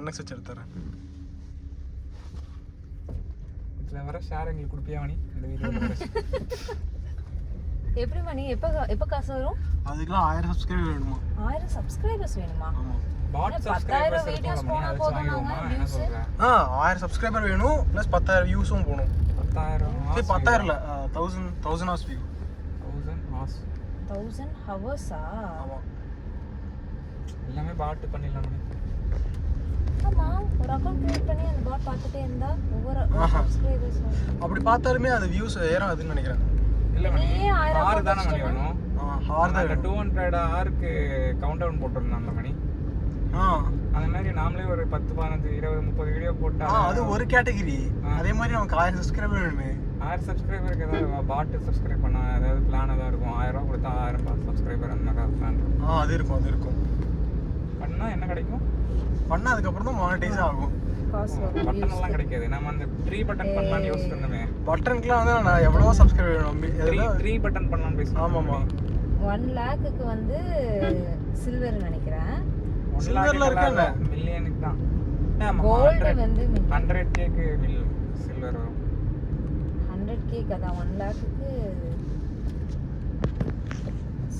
1x வச்சு எடுத்துறேன். இதுல வர ஷேர் எங்களுக்கு குடுப்பியா மணி இந்த வீடியோல? எப்படி மணி எப்ப காசு வரும்? அதுக்குலாம் 1000 சப்ஸ்கிரைபர் வேணுமா? 1000 சப்ஸ்கிரைபர்ஸ் வேணுமா? ஆமா. பாட் சப்ஸ்கிரைபர்ஸ் வீடியோஸ் போனா போதுமாங்க? 1000 சப்ஸ்கிரைபர் வேணும் ப்ளஸ் 10000 வியூஸும் போணும். 10000 சரி 10000 இல்ல 1000 ஹவர்ஸ் வியூ. 1000 ஹவர்ஸா? ஆமா. எல்லாமே பாட் பண்ணிடலாம் மணி. ஆமா, ஒரு அக்கவுண்ட் கிரியேட் பண்ணி அந்த பாட் பார்த்துட்டே இருந்தா ஒவ்வொரு சப்ஸ்கிரைபர்ஸ் அப்படி பார்த்தாலுமே அது வியூஸ் ஏறும் அதுன்னு நினைக்கிறேன். இல்ல மணி 6 தான மணி வேணும். 6 தான் 200 ஆருக்கு கவுண்ட் டவுன் போட்டுறலாம்ல மணி. அந்த மாதிரி நாமளே ஒரு 10 15 20 30 வீடியோ போட்டா அது ஒரு கேட்டகரி. அதே மாதிரி நமக்கு 1000 சப்ஸ்கிரைபர் வேணுமே. 1000 சப்ஸ்கிரைபருக்கு ஏதாவது பாட் சப்ஸ்கிரைப் பண்ணா ஏதாவது பிளான் ஏதாவது இருக்கும். 1000 ரூபாய் கொடுத்தா 1000 சப்ஸ்கிரைபர் அந்த மாதிரி பிளான் இருக்கும். அது இருக்கும். பண்ணா என்ன கிடைக்கும்? பண்ணா அதுக்கு அப்புறம் தான் மானிடைஸ் ஆகும். காசு வரும். பட்டன் எல்லாம் கிடைக்காது. நம்ம அந்த 3 பட்டன் பண்ணலாம்னு யோசிச்சிருந்தோமே. பட்டனுக்குலாம் வந்து நான் எவ்வளவோ சப்ஸ்கிரைபர் வேணும். 3 பட்டன் பண்ணலாம்னு பேசுறோம். ஆமாமா. 1 லாக்குக்கு வந்து சில்வர் நினைக்கிறேன். சில்வர்ல இருக்கல மில்லியனுக்கு தான். கோல்ட் வந்து 100k க்கு சில்வர் வரும். 100k அதான் 1 லாக்குக்கு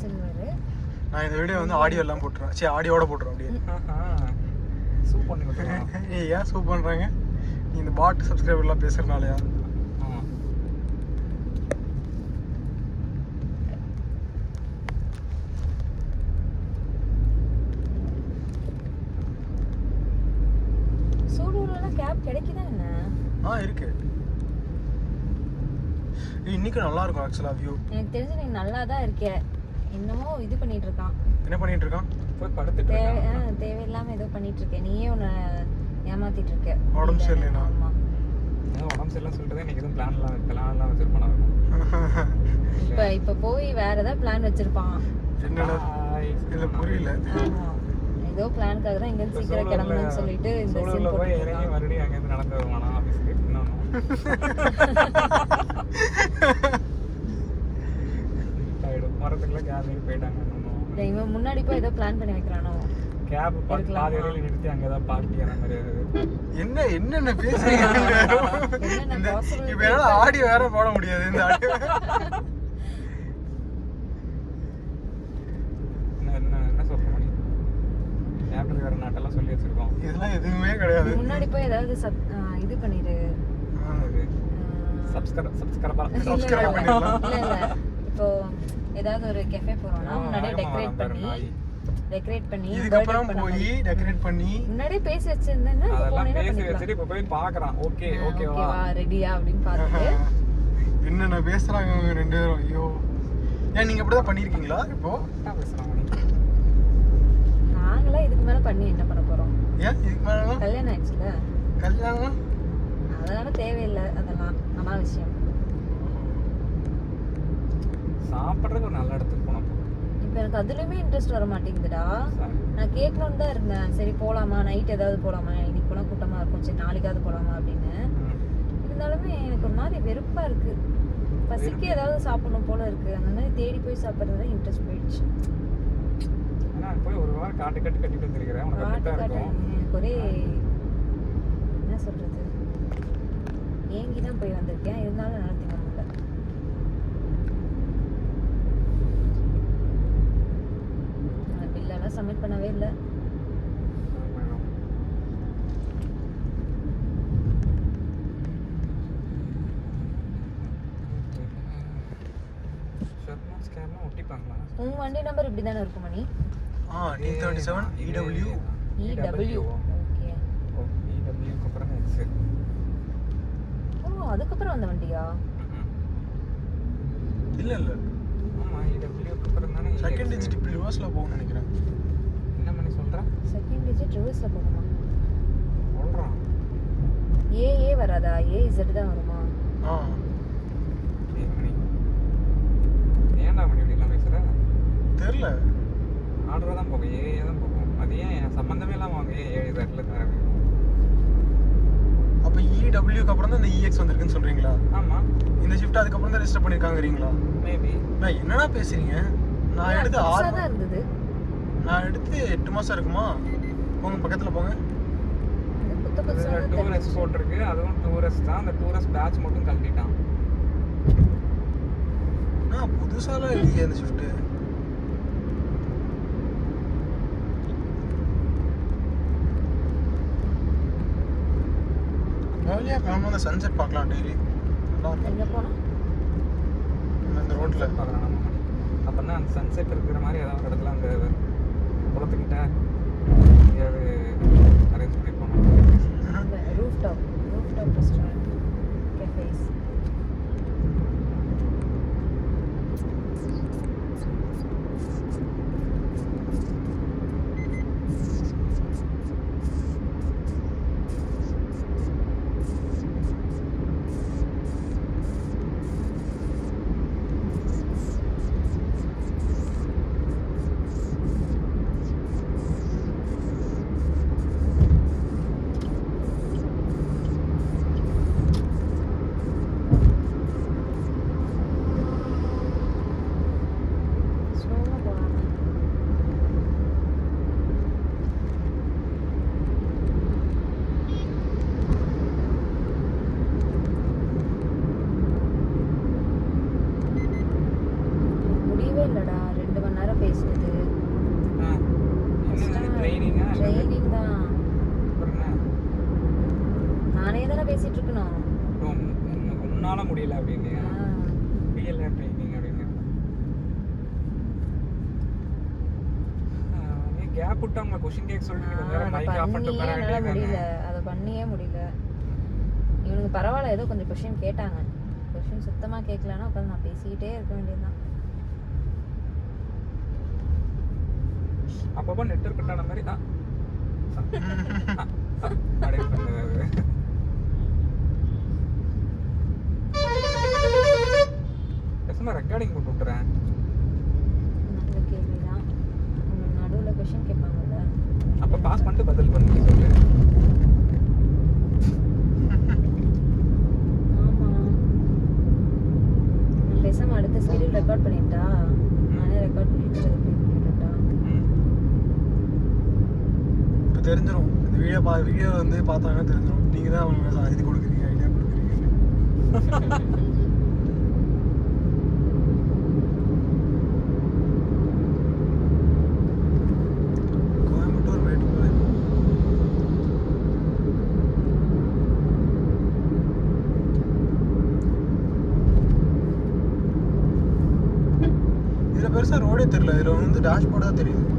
சில்வர். நான் இந்த வீடியோ வந்து ஆடியோ எல்லாம் போட்டுறேன். சரி ஆடியோட போட்டுறேன் அப்படியே. சூப் பண்ணி விட்டுறோம். ஏன் சூப் பண்றாங்க? நீ இந்த பாட் சப்ஸ்கிரைபர்லாம் பேசுறனாலயா? ஆமா. சூலூர்ல கேப் கிடைக்குதா என்ன? இருக்கு. இன்னைக்கு நல்லா இருக்கும் ஆக்சுவலா வியூ. எனக்கு தெரிஞ்சு நீ நல்லா தான் இருக்கே. என்னமோ இது பண்ணிட்டு இருக்கான். என்ன பண்ணிட்டு இருக்கான்? போய் படுத்துட்டு இருக்கான். தேவையில்லாம ஏதோ பண்ணிட்டு இருக்க. நீயே உன்னை ஏமாத்திட்டு இருக்க. உடம்பு சரியில்லைனா? ஆமா. உடம்பு சரியில்லைன்னு சொல்லிட்டு இன்னைக்கு எதுவும் பிளான்லாம் வச்சிருப்பானா? இப்ப போய் வேற ஏதாவது பிளான் வச்சிருப்பான். என்னடா இல்ல புரியல. ஆமா. ஏதோ பிளான்காக தான் இங்க சீக்கிரம் கிளம்பணும்னு சொல்லிட்டு இந்த சீன் போய் இறங்கி மறுபடியும் அங்க இருந்து நடந்து வருவானா ஆபீஸ்க்கு? மரத்துக்குள்ள கேப் ஏறி போயிட்டாங்க. இவன் முன்னாடி போய் ஏதோ பிளான் பண்ணி வைக்கிறானோ? கேப் பாதி வரையில நிறுத்தி அங்க ஏதாவது பார்ட்டி அந்த மாதிரி என்னென்ன பேசுறீங்க? இப்ப என்னால ஆடியோ வேற போட முடியாது. இந்த ஆடியோ என்ன சொல்ற மணி? கேப்ல வேற நாட்டெல்லாம் சொல்லி வச்சிருக்கோம். இதெல்லாம் எதுவுமே கிடையாது. முன்னாடி போய் ஏதாவது இது பண்ணிடு. சப்ஸ்கிரைப் பண்ணிடலாம். இல்ல இப்போ ஏதாவது ஒரு கெஃபே போறோம்னா முன்னாடியே டெக்கரேட் பண்ணி இதுக்கு அப்புறம் போய் டெக்கரேட் பண்ணி முன்னாடியே பேசி வச்சிருந்தேன்னா அதெல்லாம் பேசி வச்சிட்டு இப்ப போய் பார்க்கறான். ஓகேவா ரெடியா அப்படினு பார்த்துட்டு என்னென்ன பேசுறாங்க அவங்க ரெண்டு பேரும். ஐயோ ஏன் நீங்க இப்படி தான் பண்ணிருக்கீங்களா? இப்போ பேசுறாங்க. நாங்களே இதுக்கு மேல பண்ணி என்ன பண்ண போறோம்? ஏன் இதுக்கு மேல கல்யாணம் ஆயிடுச்சுல. கல்யாணம் அதனால தேவையில்லை. அதெல்லாம் அனாவசியம். சாப்பிட்றதுக்கு ஒரு நல்ல இடத்துக்கு போனோம். இப்போ எனக்கு அதுலயுமே இன்ட்ரெஸ்ட் வர மாட்டேங்குதுடா. நான் கேட்கணும்னு தான் இருந்தேன். சரி போலாமா, நைட் ஏதாவது போலாமா, இன்னைக்கு போனா கூட்டமா இருக்கும், சரி நாளைக்காவது போலாமா அப்படின்னு. இருந்தாலுமே எனக்கு ஒரு மாதிரி வெறுப்பா இருக்கு. பசிக்கு ஏதாவது சாப்பிடணும் போல இருக்கு. அந்த மாதிரி தேடி போய் சாப்பிட்றதுல இன்ட்ரெஸ்ட் போயிடுச்சு. நான் போய் ஒரு வாரம் கட்டிட்டு வந்துருக்கிறேன். எனக்கு ஒரே என்ன சொல்றது, ஏங்கி தான் போய் வந்திருக்கேன். இருந்தாலும் நல்லா திங்க முடியல. பில்லெல்லாம் சப்மிட் பண்ணவே இல்லை. உன் வண்டி நம்பர் இப்படி தானே இருக்கும் மணி? E37 EW. ஓகே. EWக்கு அப்புறம் எக்ஸ். அதுக்கப்புறம் வந்த வண்டியா? இல்ல ஆமா EWக்கு அப்புறம் தானே செகண்ட் டிஜிட் இப்படி ரிவர்ஸ்ல போகும்னு நினைக்கிறேன். என்ன பண்ணி சொல்ற? செகண்ட் டிஜிட் ரிவர்ஸ்ல போகுமா? சொல்றான். ஏ வராதா? AZ தான் வருமா? ஏன்டா மணி இப்படிலாம் பேசுற? தெரியல. ஆர்டர் தான் போகும். ஏ தான் போகும். அது ஏன் சம்பந்தமே இல்லாம வாங்க AZல தான். அப்ப EWக்கு அப்புறம் தான் இந்த EX வந்திருக்குன்னு சொல்றீங்களா? ஆமா. இந்த ஷிஃப்ட் அதுக்கு அப்புறம் தான் ரெஜிஸ்டர் பண்ணிருக்காங்கறீங்களா? மேபி. நான் என்னடா பேசுறீங்க? நான் எடுத்து 6 மாசம் தான் இருந்தது. நான் எடுத்து 8 மாசம் இருக்குமா? போங்க பக்கத்துல போங்க. புத்த புதுசா டூரிஸ்ட் போட்டிருக்கு, அதுவும் டூரிஸ்ட் தான். அந்த டூரிஸ்ட் பேட்ச் மட்டும் கழட்டிட்டான். புதுசாலாம் இல்லையே அந்த ஷிஃப்ட். ஜாலியாக கிளம்ப அந்த சன்செட் பார்க்கலாம் டெய்லி. நல்லா இருக்கும். எங்க போனா இந்த ரோட்டில் பார்க்கலாம். அப்போனா அந்த சன்செட் இருக்கிற மாதிரி ஏதாவது ஒரு இடத்துல அந்த குளத்துக்கிட்ட எங்கேயாவது அரேஞ்ச் பண்ணி போனோம். Roof top restaurant cafes. Training தான். நானே தானே பேசிட்டு இருக்கணும். உன்னால முடியல அப்படின்னு முடியல ட்ரைனிங் அப்படின்னு நீ கேப் விட்டு அவங்க கொஸ்டின் கேட்க சொல்லிட்டு மைக் ஆஃப் பண்ணிட்டு வர வேண்டியது முடியல. அதை பண்ணியே முடியல. இவனுக்கு பரவாயில்ல, ஏதோ கொஞ்சம் கொஸ்டின் கேட்டாங்க. கொஸ்டின் சுத்தமா கேட்கலன்னா உட்காந்து நான் பேசிக்கிட்டே இருக்க வேண்டியதுதான். அப்பப்போ நெட் இருக்கட்டான மாதிரி தான் அப்படியே பண்ணுறது. பேசாம ரெக்கார்டிங் போட்டு விட்டுறேன். நல்ல கேள்விதான். நடுவில் கொஸ்டின் கேட்பாங்கல்ல, அப்போ பாஸ் பண்ணிட்டு பதில் பண்ணி சொல்லு. ஆமா, நான் பேசாம அடுத்த ஸ்கெடியூல் ரெக்கார்ட் பண்ணிட்டா, நானே ரெக்கார்ட் பண்ணிட்டு தெரிஞ்சிடும். இந்த வீடியோ வந்து பார்த்தாங்கன்னா தெரிஞ்சிடும். நீங்கள் தான் அவங்க இது கொடுக்குறீங்க, ஐடியா கொடுக்குறீங்க. கோயம்புத்தூர் மேட்டுப்பாளையம். இதில் பெருசாக ரோடே தெரியல. இதில் வந்து டேஷ்போர்ட் தான் தெரியுது.